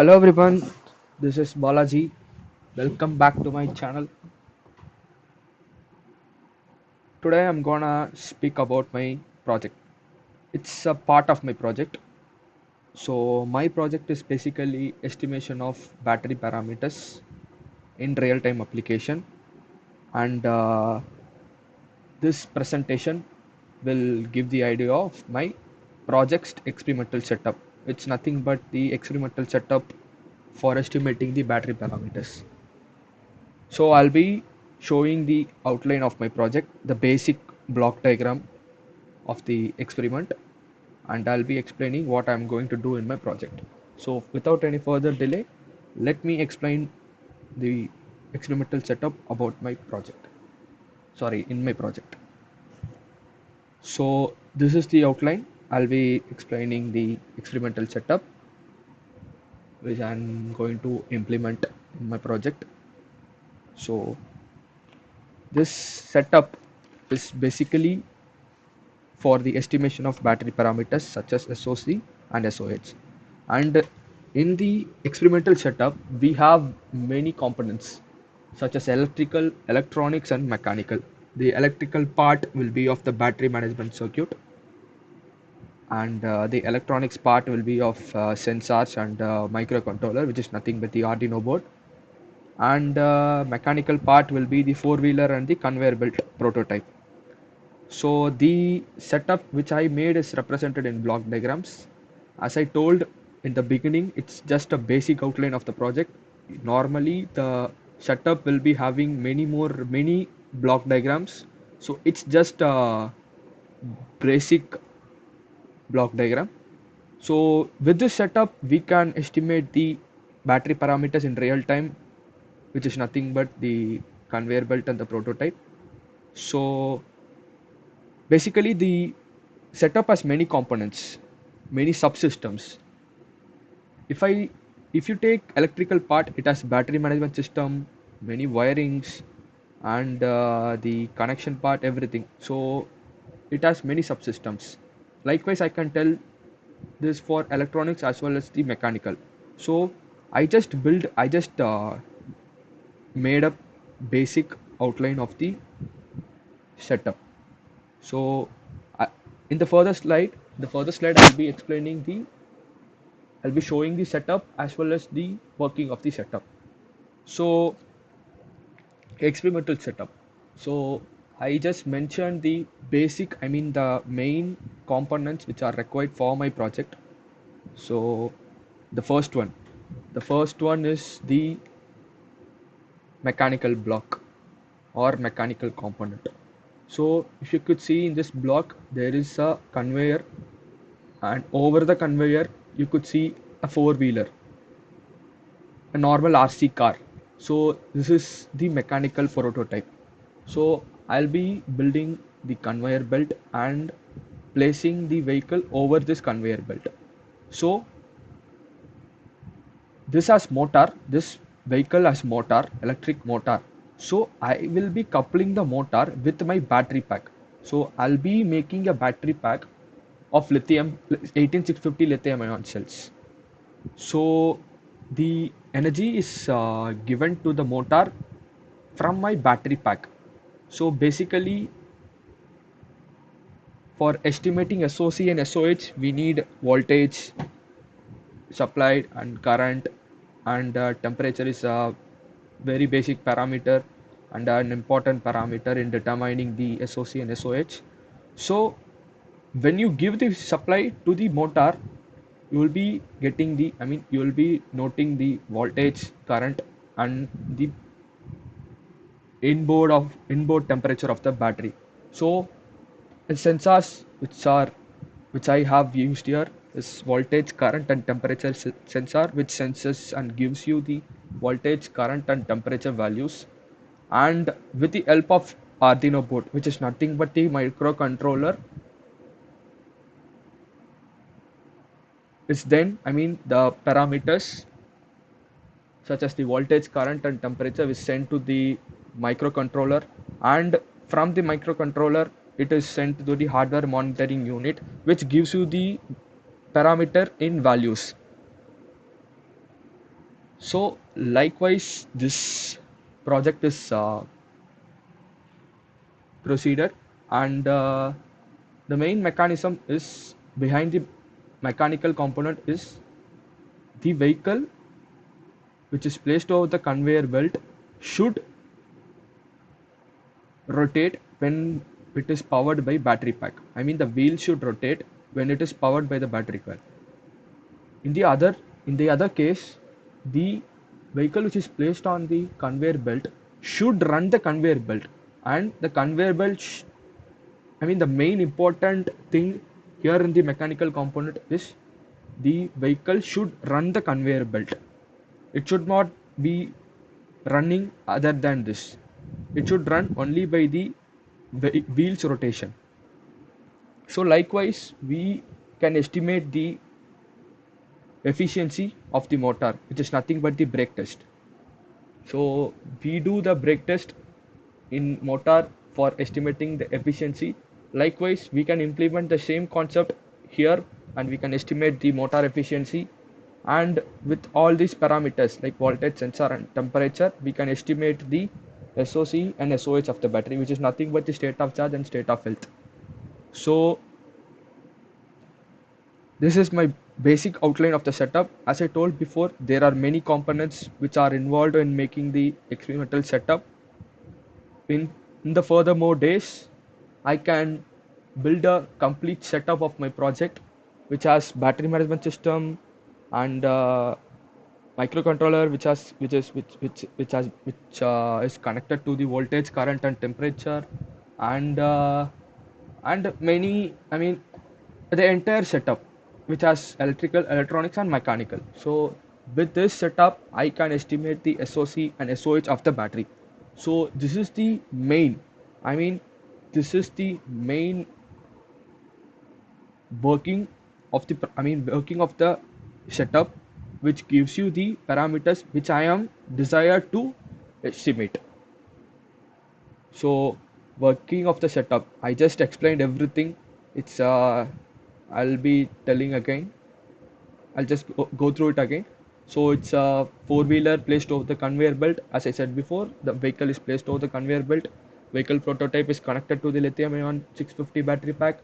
Hello everyone, this is Balaji. Welcome back to my channel. Today I'm gonna speak about my project. It's a part of my project. So my project is basically estimation of battery parameters in real-time application, and this presentation will give the idea of my project's experimental setup. It's nothing but the experimental setup for estimating the battery parameters. So I'll be showing the outline of my project, the basic block diagram of the experiment, and I'll be explaining what I'm going to do in my project. So without any further delay, let me explain the experimental setup about my project. Sorry, in my project. So this is the outline. I'll be explaining the experimental setup which I'm going to implement in my project. So this setup is basically for the estimation of battery parameters such as SOC and SOH. And in the experimental setup, we have many components such as electrical, electronics, and mechanical. The electrical part will be of the battery management circuit, and the electronics part will be of sensors and microcontroller, which is nothing but the Arduino board. And mechanical part will be the four-wheeler and the conveyor belt prototype. So the setup which I made is represented in block diagrams. As I told in the beginning, it's just a basic outline of the project. Normally, the setup will be having many block diagrams. So it's just a basic block diagram. So with this setup, we can estimate the battery parameters in real time, which is nothing but the conveyor belt and the prototype. So basically, the setup has many components, many subsystems. If I if you take electrical part, it has battery management system, many wirings, and the connection part, everything. So it has many subsystems. Likewise, I can tell this for electronics as well as the mechanical. So I just made up basic outline of the setup. So I, in the further slide, I'll be showing the setup as well as the working of the setup. So experimental setup. So I just mentioned the basic, I mean the main components which are required for my project. So the first one, the first one is the mechanical block or mechanical component. So if you could see in this block, there is a conveyor, and over the conveyor you could see a four-wheeler, a normal RC car. So this is the mechanical prototype. So I'll be building the conveyor belt and placing the vehicle over this conveyor belt. So this has motor, this vehicle has motor, electric motor. So I will be coupling the motor with my battery pack. So I'll be making a battery pack of lithium 18650 lithium ion cells. So the energy is given to the motor from my battery pack. So basically, for estimating SOC and SOH, we need voltage supplied and current, and temperature is a very basic parameter and an important parameter in determining the SOC and SOH. So when you give the supply to the motor, you will be getting the, I mean, you will be noting the voltage, current, and the inboard temperature of the battery. So the sensors which I have used here is voltage, current, and temperature sensor, which senses and gives you the voltage, current, and temperature values. And with the help of Arduino board, which is nothing but the microcontroller, is then, I mean, the parameters such as the voltage, current, and temperature is sent to the microcontroller, and from the microcontroller it is sent to the hardware monitoring unit, which gives you the parameter in values. So likewise, this project is proceeded, and the main mechanism is behind the mechanical component is the vehicle which is placed over the conveyor belt should rotate when it is powered by battery pack. I mean the wheel should rotate when it is powered by the battery pack. In the other in the other case, the vehicle which is placed on the conveyor belt should run the conveyor belt, and the conveyor belt I mean, the main important thing here in the mechanical component is the vehicle should run the conveyor belt. It should not be running other than this. It should run only by the wheels rotation. So likewise, we can estimate the efficiency of the motor, which is nothing but the brake test. So we do the brake test in motor for estimating the efficiency. Likewise, we can implement the same concept here, and we can estimate the motor efficiency, and with all these parameters like voltage, sensor and temperature, we can estimate the SOC and SOH of the battery, which is nothing but the state of charge and state of health. So this is my basic outline of the setup. As I told before, there are many components which are involved in making the experimental setup. In the furthermore days, I can build a complete setup of my project, which has battery management system and microcontroller, which is connected to the voltage, current, and temperature, and many. I mean, the entire setup, which has electrical, electronics, and mechanical. So with this setup, I can estimate the SOC and SOH of the battery. So this is the main. I mean, this is the main working of the setup, which gives you the parameters which I am desired to estimate. So working of the setup, I just explained everything. It's I'll be telling again. I'll just go through it again. So it's a four-wheeler placed over the conveyor belt. As I said before, the vehicle is placed over the conveyor belt. Vehicle prototype is connected to the lithium-ion 650 battery pack,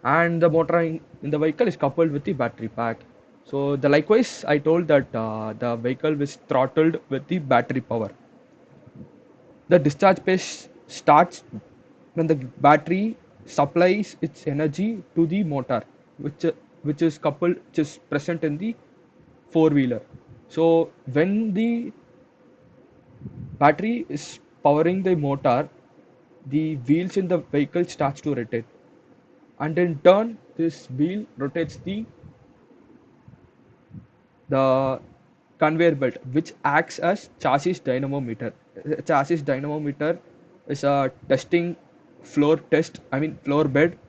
and the motor in the vehicle is coupled with the battery pack. So the likewise, I told that the vehicle is throttled with the battery power. The discharge pace starts when the battery supplies its energy to the motor, which is coupled, which is present in the four wheeler. So when the battery is powering the motor, the wheels in the vehicle starts to rotate, and in turn this wheel rotates the conveyor belt, which acts as chassis dynamometer. A chassis dynamometer is a testing floor test, I mean floor bed,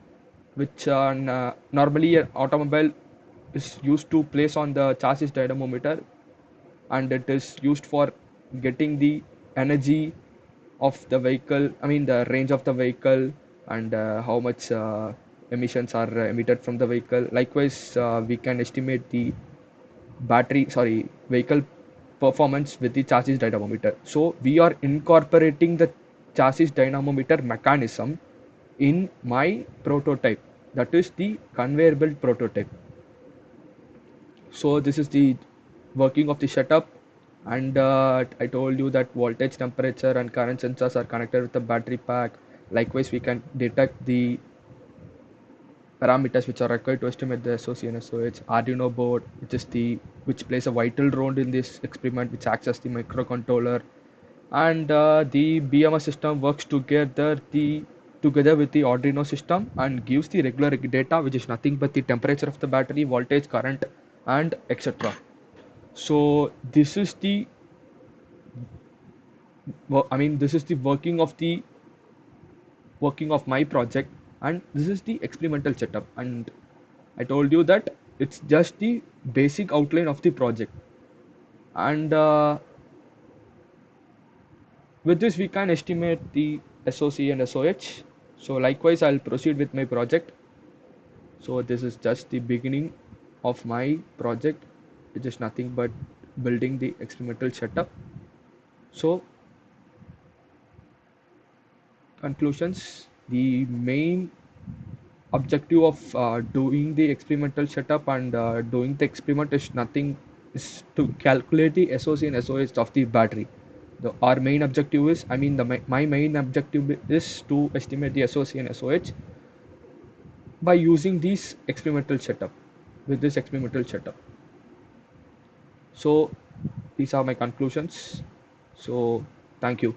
which normally an automobile is used to place on the chassis dynamometer, and it is used for getting the energy of the vehicle, I mean the range of the vehicle, and how much emissions are emitted from the vehicle. Likewise, we can estimate the vehicle performance with the chassis dynamometer. So we are incorporating the chassis dynamometer mechanism in my prototype, that is the conveyor belt prototype. So this is the working of the setup, and I told you that voltage, temperature and current sensors are connected with the battery pack. Likewise, we can detect the parameters which are required to estimate the SOC and SOH. Arduino board, which plays a vital role in this experiment, which acts as the microcontroller, and the BMS system works together with the Arduino system and gives the regular data, which is nothing but the temperature of the battery, voltage, current, and etc. So this is the working of my project, and this is the experimental setup. And I told you that it's just the basic outline of the project, and with this we can estimate the SOC and SOH. So likewise, I'll proceed with my project. So this is just the beginning of my project. It is nothing but building the experimental setup. So conclusions, the main objective of doing the experimental setup and doing the experiment is nothing, is to calculate the SOC and SOH of the battery. Our main objective is, I mean, my main objective is to estimate the SOC and SOH by using these experimental setup, with this experimental setup. So these are my conclusions. So thank you.